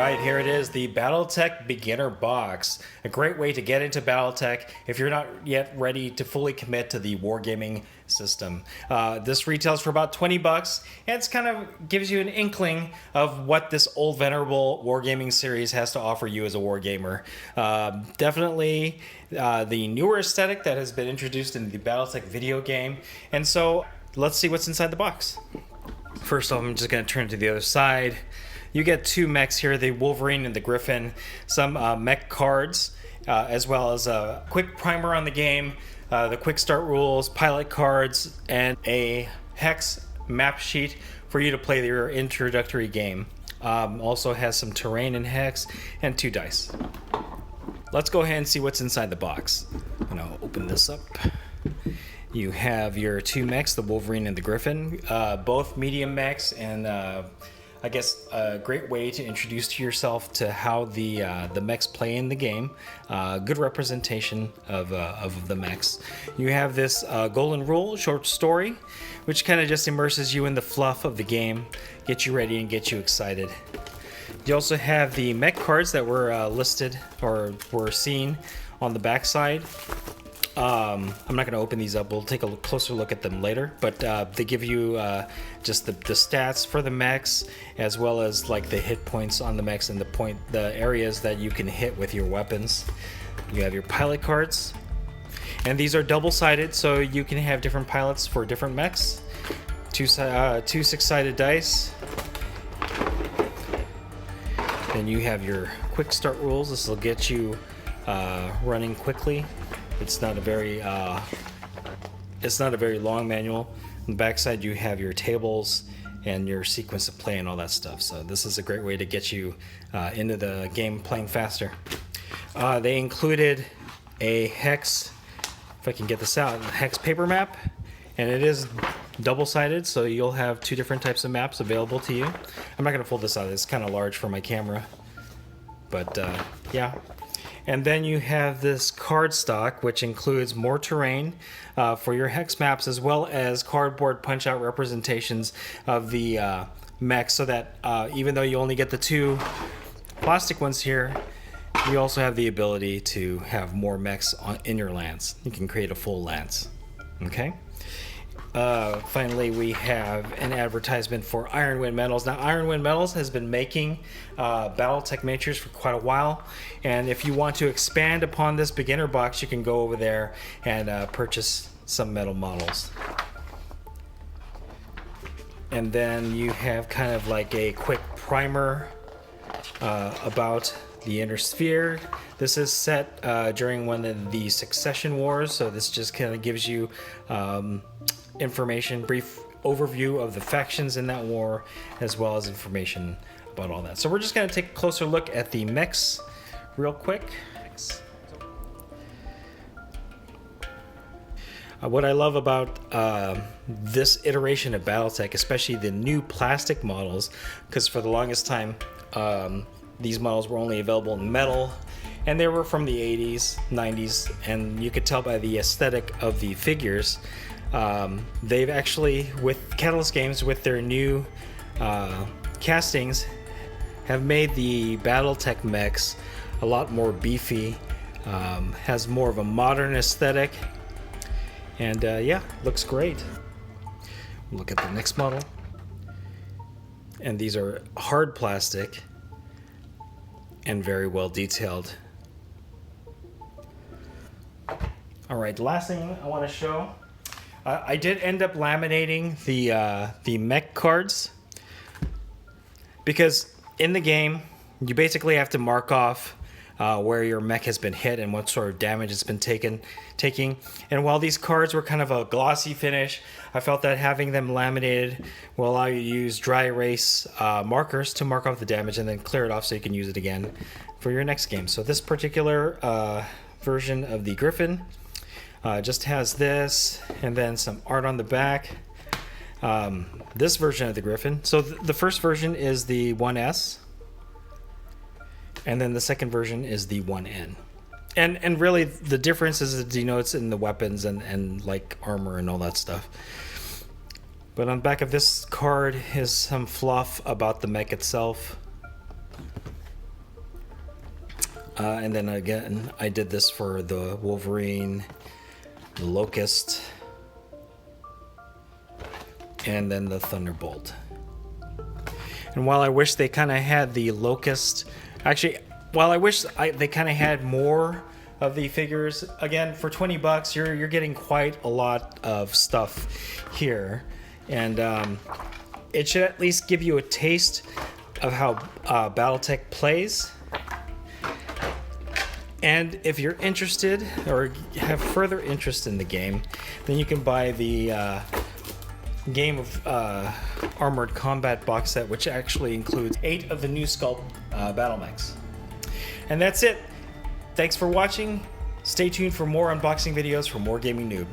Alright, here it is, the Battletech Beginner Box. A great way to get into Battletech if you're not yet ready to fully commit to the wargaming system. This retails for about 20 bucks, and it's kind of gives you an inkling of what this old venerable wargaming series has to offer you as a wargamer. Definitely the newer aesthetic that has been introduced into the Battletech video game. And so let's see what's inside the box. First off, I'm just going to turn to the other side. You get two mechs here, the Wolverine and the Griffin, some mech cards, as well as a quick primer on the game, the quick start rules, pilot cards, and a hex map sheet for you to play your introductory game. Also has some terrain and hex, and 2 dice. Let's go ahead and see what's inside the box. I'm going to open this up. You have your 2 mechs, the Wolverine and the Griffin, both medium mechs, and I guess a great way to introduce to yourself to how the mechs play in the game. Good representation of the mechs. You have this Golden Rule short story, which kind of just immerses you in the fluff of the game, get you ready and get you excited. You also have the mech cards that were listed or were seen on the back side. I'm not going to open these up. We'll take a closer look at them later, but they give you just the stats for the mechs, as well as like the hit points on the mechs and the areas that you can hit with your weapons. You have your pilot cards, and these are double-sided, so you can have different pilots for different mechs. Two 6-sided dice. Then you have your quick start rules. This will get you running quickly. It's not a very long manual. On the backside, you have your tables and your sequence of play and all that stuff. So this is a great way to get you into the game playing faster. They included a hex, if I can get this out, a hex paper map, and it is double-sided, so you'll have 2 different types of maps available to you. I'm not going to fold this out. It's kind of large for my camera, but yeah. And then you have this card stock, which includes more terrain for your hex maps, as well as cardboard punch-out representations of the mechs, so that even though you only get the 2 plastic ones here, you also have the ability to have more mechs in your lance. You can create a full lance. Okay. Finally, we have an advertisement for Ironwind Metals. Now, Ironwind Metals has been making Battletech miniatures for quite a while, and if you want to expand upon this beginner box, you can go over there and purchase some metal models. And then you have kind of like a quick primer about the Inner Sphere. This is set during one of the Succession Wars, so this just kind of gives you information, brief overview of the factions in that war, as well as information about all that. So we're just going to take a closer look at the mechs real quick. What I love about this iteration of Battletech, especially the new plastic models, because for the longest time these models were only available in metal, and they were from the 80s, 90s, and you could tell by the aesthetic of the figures. They've actually, with Catalyst Games, with their new castings, have made the Battletech mechs a lot more beefy, has more of a modern aesthetic, and yeah, looks great. Look at the next model. And these are hard plastic and very well detailed. Alright, the last thing I want to show, I did end up laminating the mech cards, because in the game you basically have to mark off where your mech has been hit and what sort of damage it's been taking. And while these cards were kind of a glossy finish, I felt that having them laminated will allow you to use dry erase markers to mark off the damage and then clear it off so you can use it again for your next game. So this particular version of the Griffin just has this, and then some art on the back. This version of the Griffin, so the first version is the 1S, and then the second version is the 1N. And really the difference is it denotes in the weapons and like armor and all that stuff. But on the back of this card is some fluff about the mech itself. And then again, I did this for the Wolverine, the Locust, and then the Thunderbolt. And while I wish they kind of had the Locust, actually, while I wish they kind of had more of the figures, again, for 20 bucks, you're getting quite a lot of stuff here. And it should at least give you a taste of how Battletech plays. And if you're interested or have further interest in the game, then you can buy the Game of Armored Combat box set, which actually includes 8 of the new Sculpt battle mechs. And that's it. Thanks for watching. Stay tuned for more unboxing videos from More Gaming Noob.